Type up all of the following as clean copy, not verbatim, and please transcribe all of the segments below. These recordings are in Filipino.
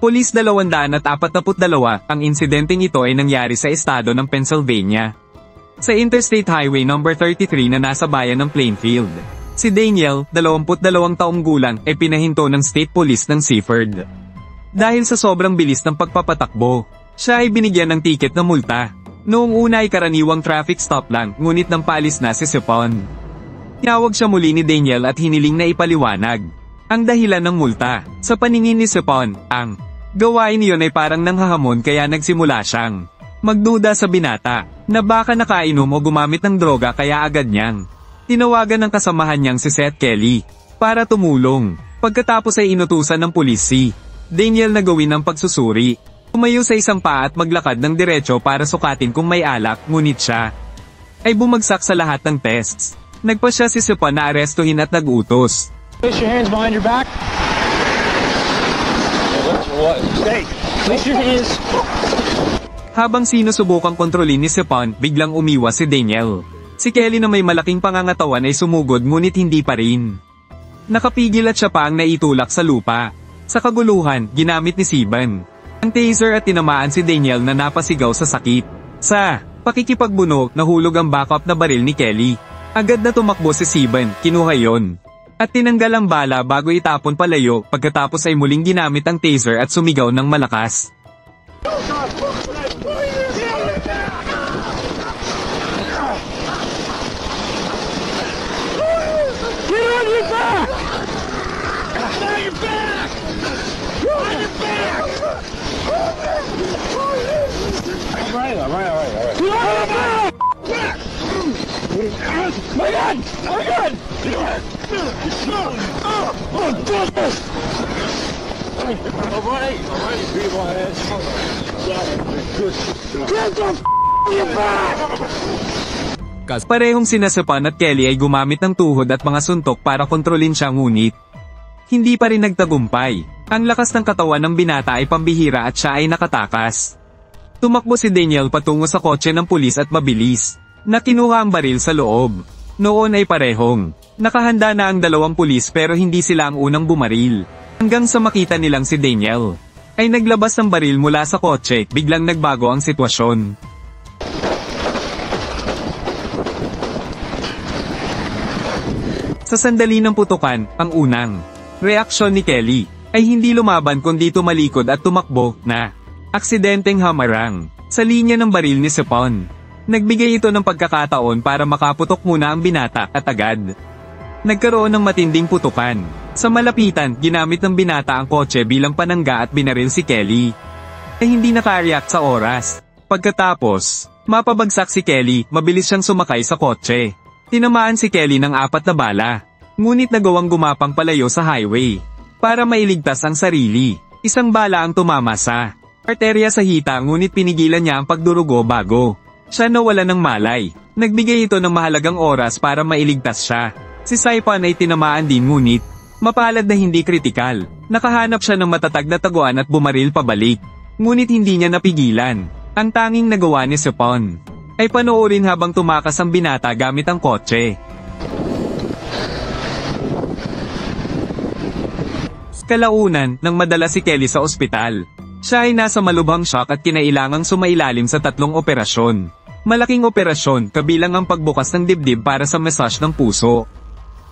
Pulis 242, ang insidenteng ito ay nangyari sa estado ng Pennsylvania. Sa Interstate Highway No. 33 na nasa bayan ng Plainfield. Si Daniel, 22 taong gulang, ay pinahinto ng State Police ng Seaford. Dahil sa sobrang bilis ng pagpapatakbo, siya ay binigyan ng tiket na multa. Noong una ay karaniwang traffic stop lang, ngunit nang paalis na si Sipon. Tinawag siya muli ni Daniel at hiniling na ipaliwanag ang dahilan ng multa. Sa paningin ni Sipon, ang gawain niyon ay parang nanghahamon kaya nagsimula siyang magduda sa binata na baka nakainom o gumamit ng droga kaya agad niyang tinawagan ng kasamahan niyang si Seth Kelly para tumulong. Pagkatapos ay inutusan ng pulis si Daniel na gawin ang pagsusuri. Tumayo sa isang paa at maglakad ng diretso para sukatin kung may alak, ngunit siya ay bumagsak sa lahat ng tests. Nagpa siya si Sipon na arestuhin at nag-utos. Place your hands behind your back. Stay. Place your hands. Habang sinusubukang kontrolin ni Sipon, biglang umiwas si Daniel. Si Kelly na may malaking pangangatawan ay sumugod ngunit hindi pa rin nakapigil at siya pa ang naitulak sa lupa. Sa kaguluhan, ginamit ni Siban ang taser at tinamaan si Daniel na napasigaw sa sakit. Sa pakikipagbunog, nahulog ang backup na baril ni Kelly. Agad na tumakbo si Siban, kinuha yon at tinanggal ang bala bago itapon palayo. Pagkatapos ay muling ginamit ang taser at sumigaw ng malakas. My gun! My gun! Parehong sina Sipon at Kelly ay gumamit ng tuhod at mga suntok para kontrolin siya, ngunit hindi pa rin nagtagumpay. Ang lakas ng katawan ng binata ay pambihira at siya ay nakatakas. Tumakbo si Daniel patungo sa kotse ng pulis at mabilis na kinuha ang baril sa loob. Noon ay parehong nakahanda na ang dalawang pulis pero hindi sila ang unang bumaril. Hanggang sa makita nilang si Daniel ay naglabas ng baril mula sa kotse, biglang nagbago ang sitwasyon. Sa sandali ng putukan, ang unang reaksyon ni Kelly ay hindi lumaban kundi tumalikod at tumakbo na aksidenteng hamarang sa linya ng baril ni Sipon. Nagbigay ito ng pagkakataon para makaputok muna ang binata at agad nagkaroon ng matinding putukan. Sa malapitan, ginamit ng binata ang kotse bilang panangga at binaril si Kelly ay hindi nakareact sa oras. Pagkatapos mapabagsak si Kelly, mabilis siyang sumakay sa kotse. Tinamaan si Kelly ng 4 na bala, ngunit nagawang gumapang palayo sa highway para mailigtas ang sarili. Isang bala ang tumama sa arterya sa hita, ngunit pinigilan niya ang pagdurugo bago siya nawala ng malay. Nagbigay ito ng mahalagang oras para mailigtas siya. Si Sipon ay tinamaan din, ngunit mapalad na hindi kritikal. Nakahanap siya ng matatag na taguan at bumaril pabalik, ngunit hindi niya napigilan. Ang tanging nagawa ni Sipon ay panoorin habang tumakas ang binata gamit ang kotse. Kalaunan, nang madala si Kelly sa ospital, siya ay nasa malubhang shock at kinailangang sumailalim sa 3 operasyon. Malaking operasyon, kabilang ang pagbukas ng dibdib para sa massage ng puso.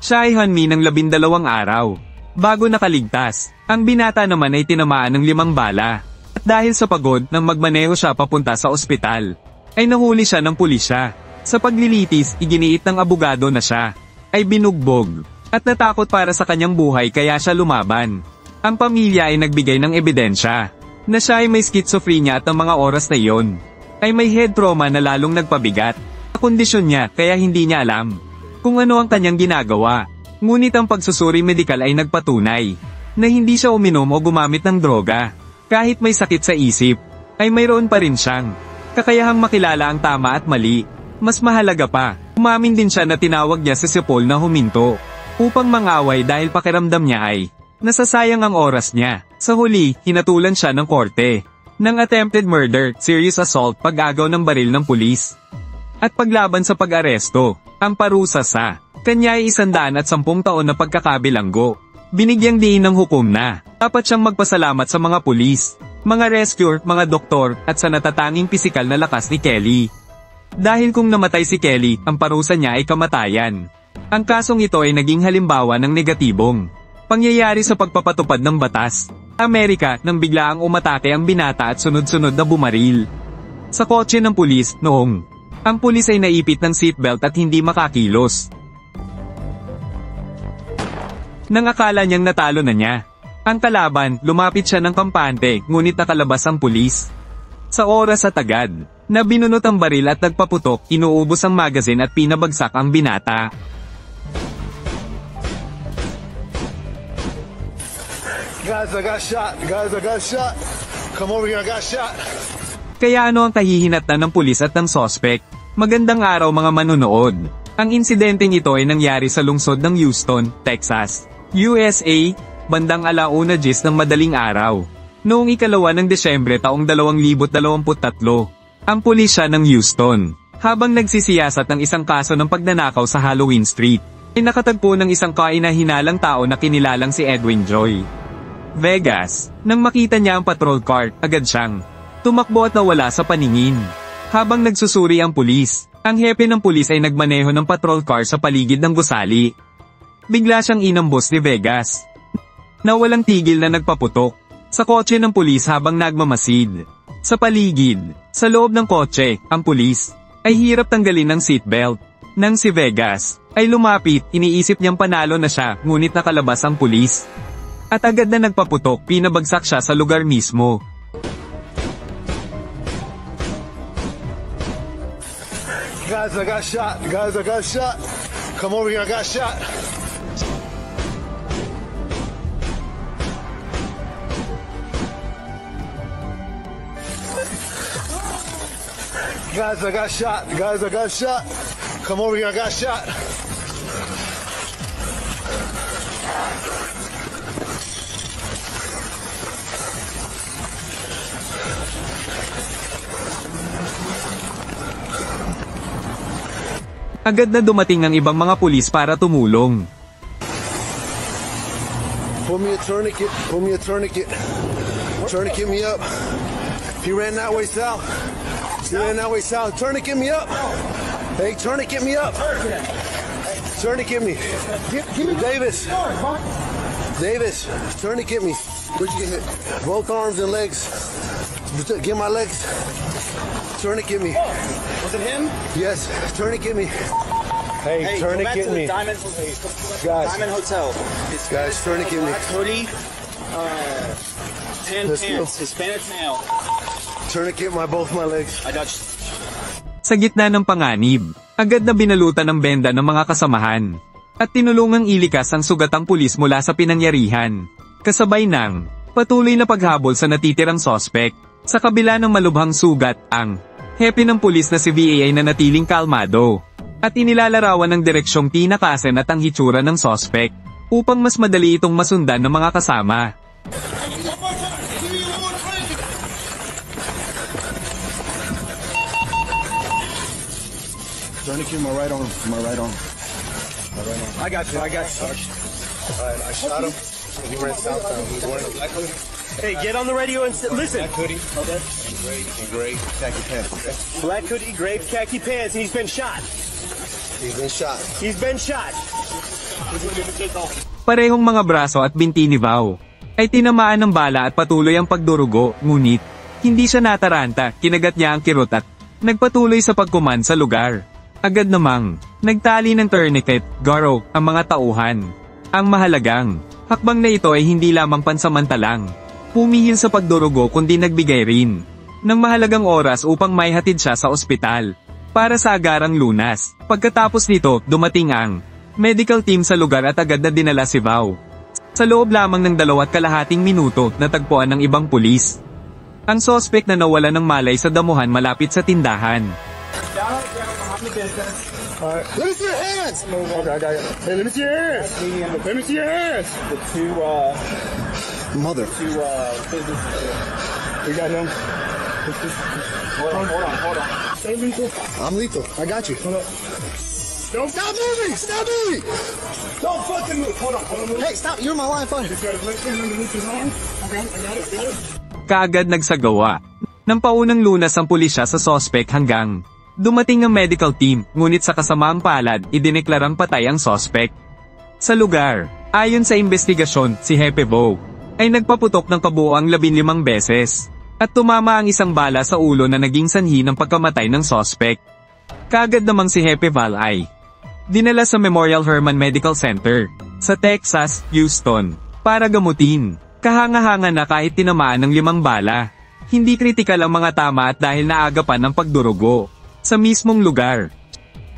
Siya ay hanmi ng 12 araw bago nakaligtas. Ang binata naman ay tinamaan ng 5 bala. At dahil sa pagod nang magmaneho siya papunta sa ospital, ay nahuli siya ng pulisya. Sa paglilitis, iginiit ng abogado na siya ay binugbog at natakot para sa kanyang buhay kaya siya lumaban. Ang pamilya ay nagbigay ng ebidensya na siya ay may schizophrenia at ang mga oras na iyon ay may head trauma na lalong nagpabigat sa kondisyon niya, kaya hindi niya alam kung ano ang kanyang ginagawa. Ngunit ang pagsusuri medikal ay nagpatunay na hindi siya uminom o gumamit ng droga. Kahit may sakit sa isip, ay mayroon pa rin siyang kakayahang makilala ang tama at mali. Mas mahalaga pa, umamin din siya na tinawag niya si Sipon na huminto upang mangaway dahil pakiramdam niya ay nasasayang ang oras niya. Sa huli, hinatulan siya ng korte ng attempted murder, serious assault, pag-agaw ng baril ng pulis, at paglaban sa pag-aresto. Ang parusa sa kanya ay 110 taon na pagkakabilanggo. Binigyang diin ng hukom na dapat siyang magpasalamat sa mga pulis, mga rescuer, mga doktor, at sa natatanging pisikal na lakas ni Kelly. Dahil kung namatay si Kelly, ang parusa niya ay kamatayan. Ang kasong ito ay naging halimbawa ng negatibong pangyayari sa pagpapatupad ng batas Amerika nang biglaang umatake ang binata at sunod-sunod na bumaril sa kotse ng pulis noong ang pulis ay naipit ng seatbelt at hindi makakilos. Nang akala niyang natalo na niya ang kalaban, lumapit siya ng kampante, ngunit nakalabas ang pulis. Sa oras at agad na binunot ang baril at nagpaputok, inuubos ang magazine at pinabagsak ang binata. Guys, I got shot. Guys, I got shot. Come over here, I got shot. Kaya ano ang kahihinatnan ng pulis at ng sospek? Magandang araw mga manunood. Ang insidenteng ito ay nangyari sa lungsod ng Houston, Texas, USA, bandang 1:10 ng madaling araw. Noong 2 ng Desyembre taong 2023, ang pulisya ng Houston, habang nagsisiyasat ng isang kaso ng pagnanakaw sa Halloween Street, ay nakatagpo ng isang kainahinalang tao na kinilalang si Edwin Joy Vegas. Nang makita niya ang patrol car, agad siyang tumakbo at nawala sa paningin. Habang nagsusuri ang pulis, ang hepe ng pulis ay nagmaneho ng patrol car sa paligid ng gusali. Bigla siyang inambos ni Vegas, na walang tigil na nagpaputok sa kotse ng pulis habang nagmamasid sa paligid. Sa loob ng kotse, ang pulis ay hirap tanggalin ng seatbelt. Nang si Vegas ay lumapit, iniisip niyang panalo na siya, ngunit nakalabas ang pulis. At agad na nagpaputok, pinabagsak siya sa lugar mismo. Guys, I got shot. Guys, I got shot. Come over here, I got shot. Guys, I got shot. Guys, I got shot. Come over here, I got shot. Agad na dumating ang ibang mga pulis para tumulong. Pull me a tourniquet. Pull me a tourniquet. Tourniquet me up. He ran that way south. He ran that way south. Tourniquet me up. Hey, tourniquet me up. Tourniquet me. Davis. Davis, tourniquet me. Where'd you get hit? Both arms and legs. Get my legs. Tourniquet me. Was it him? Yes, tourniquet me. Hey, Go back tourniquet to me. the Diamond, Guys. Diamond Hotel. Guys, tourniquet me. Black hoodie, tan Let's go. pants, Hispanic male. Tourniquet both my legs. I got you. Sa gitna ng panganib, agad na binalutan ng benda ng mga kasamahan. At tinulungang ilikas ang sugatang pulis mula sa pinangyarihan. Kasabay ng patuloy na paghabol sa natitirang sospek. Sa kabila ng malubhang sugat, ang hepe ng pulis na si VA ay nanatiling kalmado. At inilalarawan ng direksyong tinakasan at ang hitsura ng sospek, upang mas madali itong masundan ng mga kasama. Tourniquet my right arm. My right arm. I got you. Alright, I shot him. He ran southbound. He was wearing a black hoodie. Hey, get on the radio and listen. Black hoodie. Okay. And gray khaki pants. Okay? Black hoodie, gray khaki pants, and he's been shot. He's been shot. He's been shot. Parehong mga braso at binti ni Vao ay tinamaan ng bala at patuloy ang pagdurugo, ngunit hindi siya nataranta, kinagat niya ang kirot at nagpatuloy sa pagkuman sa lugar. Agad namang nagtali ng tourniquet, garo, ang mga tauhan. Ang mahalagang hakbang na ito ay hindi lamang pansamantalang pumihil sa pagdurugo kundi nagbigay rin ng mahalagang oras upang maihatid siya sa ospital para sa agarang lunas. Pagkatapos nito, dumating ang medical team sa lugar at agad na dinala si Vao. Sa loob lamang ng 2.5 minuto, natagpuan ng ibang pulis ang sospek na nawala ng malay sa damuhan malapit sa tindahan. Alright. Let me see your hands! Okay, I got it. Hey, let me see your hands! Let me see your hands! The two Mother. businesses. We got him. Hold on. Stay lethal. I'm lethal. I got you. Hold up. Don't Stop moving! Stop moving! Don't fucking move. Hold on. Hey, stop! You're my line fighter. Just got his left hand underneath his arm. Okay, I got it. Kaagad nagsagawa. Nang paunang lunas ang pulisya sa sospek hanggang dumating ang medical team, ngunit sa kasamaang palad, idineklarang patay ang sospek. Sa lugar, ayon sa investigasyon, si Hepe Vo ay nagpaputok ng kabuoang 15 beses at tumama ang isang bala sa ulo na naging sanhi ng pagkamatay ng sospek. Kaagad namang si Hepe Val ay dinala sa Memorial Hermann Medical Center sa Texas, Houston para gamutin. Kahanga-hanga na kahit tinamaan ng 5 bala. Hindi kritikal ang mga tama at dahil naagapan ng pagdurugo sa mismong lugar.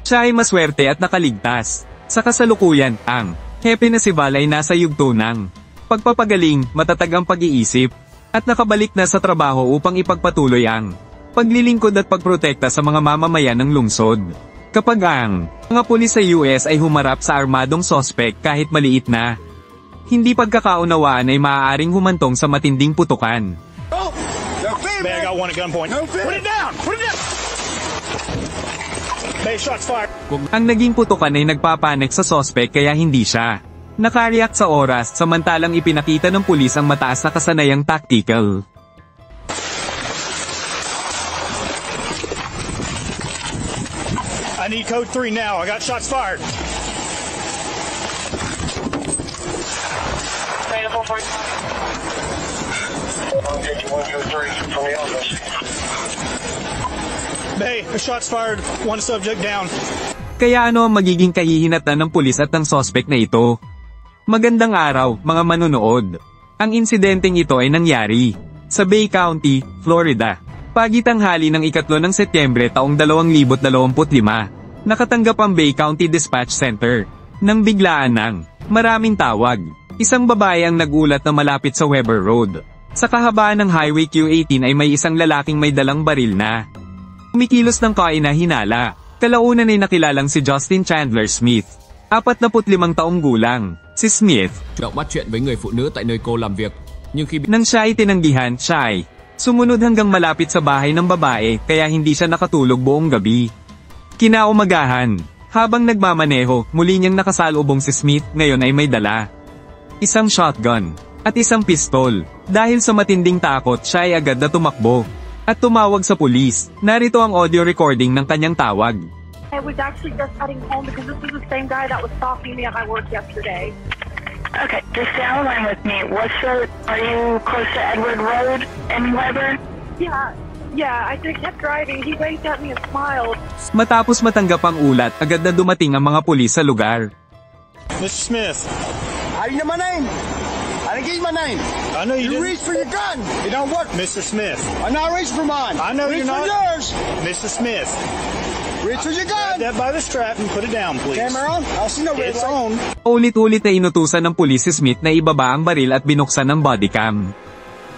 Siya ay maswerte at nakaligtas. Sa kasalukuyan, ang Hepe na si Val ay nasa yugto ng pagpapagaling, matatag ang pag-iisip, at nakabalik na sa trabaho upang ipagpatuloy ang paglilingkod at pagprotekta sa mga mamamayan ng lungsod. Kapag ang mga pulis sa US ay humarap sa armadong sospek kahit maliit na, hindi pagkakaunawaan ay maaaring humantong sa matinding putukan. Oh! No fear, man! I got one at gunpoint. No fear! Put it down! Put it down! Bay, shots fired. Ang naging putukan ay nagpapanik sa sospek kaya hindi siya nakareact sa oras samantalang ipinakita ng pulis ang mataas na kasanayang tactical. I need code 3 now. I got shots fired. Bay, shots fired. One subject down. Kaya ano ang magiging kahihinatnan ng pulis at ng sospek na ito? Magandang araw, mga manunood. Ang insidenteng ito ay nangyari sa Bay County, Florida. Pagitanghali ng 3 ng Setyembre taong 2025, nakatanggap ang Bay County Dispatch Center nang biglaan ng maraming tawag. Isang babae ang nagulat na malapit sa Weber Road. Sa kahabaan ng Highway Q18 ay may isang lalaking may dalang baril na kumikilos ng kainahinala. Kalaunan ay nakilalang si Justin Chandler Smith, 45 taong gulang. Si Smith, động bắt chuyện với người phụ nữ tại nơi cô làm việc, nhưng khi bị nang siya ay tinanggihan, siya ay sumunod hanggang malapit sa bahay ng babae kaya hindi siya nakatulog buong gabi. Kinaumagahan, habang nagmamaneho, muli niyang nakasalubong si Smith, ngayon ay may dala isang shotgun at isang pistol. Dahil sa matinding takot, siya ay agad na tumakbo at tumawag sa pulis. Narito ang audio recording ng kanyang tawag. I was actually just heading home because this was the same guy that was stalking me at my work yesterday. Okay, just stay on the line with me. Are you close to Edward Road in Weber? Yeah, I just kept driving. He waved at me and smiled. Matapos matanggap ang ulat, agad na dumating ang mga pulis sa lugar. Mr. Smith. I didn't know my name. I didn't give you my name. I know you You didn't. reach for your gun. It don't work. Mr. Smith. I'm not reaching for mine. I know reach you're for not. yours. Mr. Smith. Reach for your Grab gun. that by the strap and put it down, please. Camera on. I'll see no red It's light. on. Ulit-ulit na inutusan ng pulis si Smith na ibaba ang baril at binuksan ng bodycam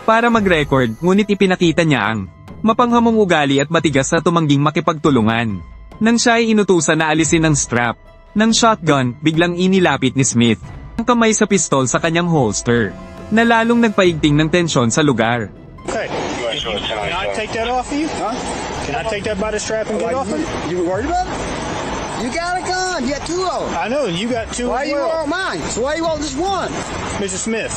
para mag-record, ngunit ipinakita niya ang mapanghamong ugali at matigas na tumangging makipagtulungan. Nang siya ay inutusan na alisin ang strap ng shotgun, biglang inilapit ni Smith ang kamay sa pistol sa kanyang holster, na lalong nagpaigting ng tensyon sa lugar. Okay. Can I take that off of you? Huh? Can I take that by the strap and get off of you? You worried about it? You got a gun. You got 2 of them. I know, you got 2 Why as you well. want mine? So why you want just one? Mr. Smith.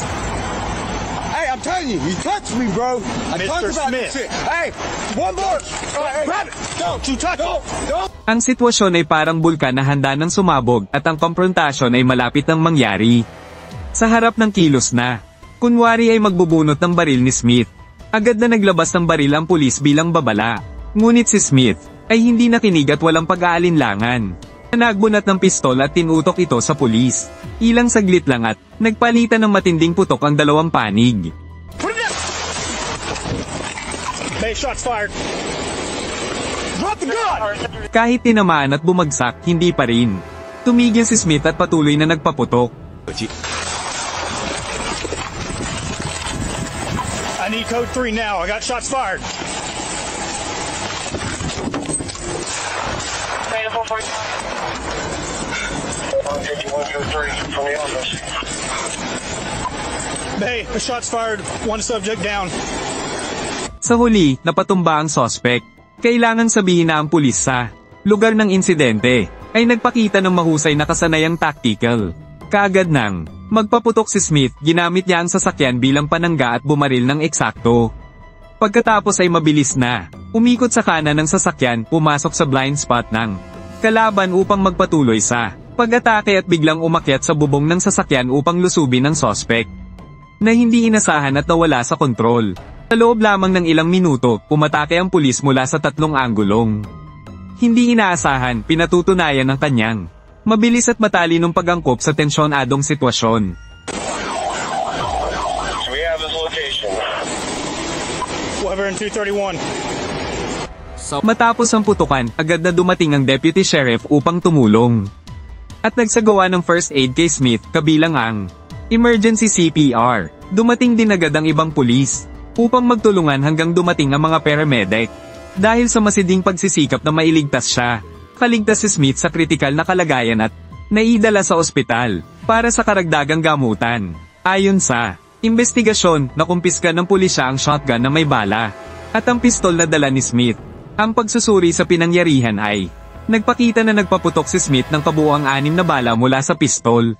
Hey, I'm telling you, you touched me, bro. I Mr. talked about Smith. this shit. Hey, one more. Hey, Grab it. Don't you touch it. Don't. Ang sitwasyon ay parang bulkan na handa ng sumabog at ang konfrontasyon ay malapit ng mangyari. Sa harap ng kilos na kunwari ay magbubunot ng baril ni Smith, agad na naglabas ng baril ang pulis bilang babala. Ngunit si Smith ay hindi nakinig at walang pag-aalinlangan. Nagbunat ng pistol at tinutok ito sa pulis. Ilang saglit lang at nagpalitan ng matinding putok ang dalawang panig. Put it down. Bay, shots fired. Drop the gun. Kahit tinamaan at bumagsak, hindi pa rin tumigil si Smith at patuloy na nagpaputok. I need code 3 now. I got shots fired. Bay, shots fired. One subject down. Sa huli, napatumba ang sospek. Kailangan sabihin na ang pulis sa lugar ng insidente ay nagpakita ng mahusay na kasanayang tactical. Kaagad nang magpaputok si Smith, ginamit niya ang sasakyan bilang panangga at bumaril ng eksakto. Pagkatapos ay mabilis na umikot sa kanan ng sasakyan, pumasok sa blind spot ng kalaban upang magpatuloy sa pag-atake at biglang umakyat sa bubong ng sasakyan upang lusubin ang sospek na hindi inasahan at nawala sa kontrol. Sa loob lamang ng ilang minuto, umatake ang pulis mula sa 3 anggulong. Hindi inaasahan, pinatutunayan ng kanyang mabilis at matalinong pag-angkop sa tensyonadong sitwasyon. We have his location. Weber and 231. Matapos ang putukan, agad na dumating ang deputy sheriff upang tumulong. At nagsagawa ng first aid kay Smith, kabilang ang emergency CPR. Dumating din agad ang ibang pulis upang magtulungan hanggang dumating ang mga paramedic. Dahil sa masiding pagsisikap na mailigtas siya, kaligtas si Smith sa kritikal na kalagayan at naidala sa ospital para sa karagdagang gamutan. Ayon sa investigasyon, nakumpiska ng pulisya ang shotgun na may bala at ang pistol na dala ni Smith. Ang pagsusuri sa pinangyarihan ay nagpakita na nagpaputok si Smith ng kabuuang 6 na bala mula sa pistol.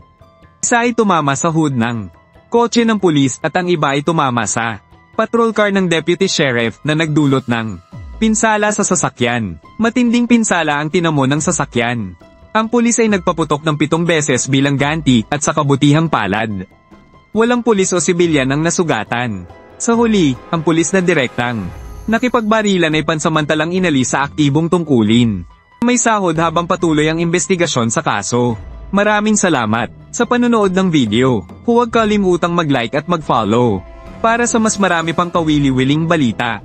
Isa ay tumama sa hood ng kotse ng pulis at ang iba ay tumama sa patrol car ng deputy sheriff na nagdulot ng pinsala sa sasakyan. Matinding pinsala ang tinamo ng sasakyan. Ang pulis ay nagpaputok ng 7 beses bilang ganti at sa kabutihang palad. Walang pulis o sibilyan ang nasugatan. Sa huli, ang pulis na direktang nakipagbarilan ay pansamantalang inalis sa aktibong tungkulin. May sahod habang patuloy ang investigasyon sa kaso. Maraming salamat sa panonood ng video. Huwag kalimutang mag-like at mag-follow para sa mas marami pang kawili-wiling balita.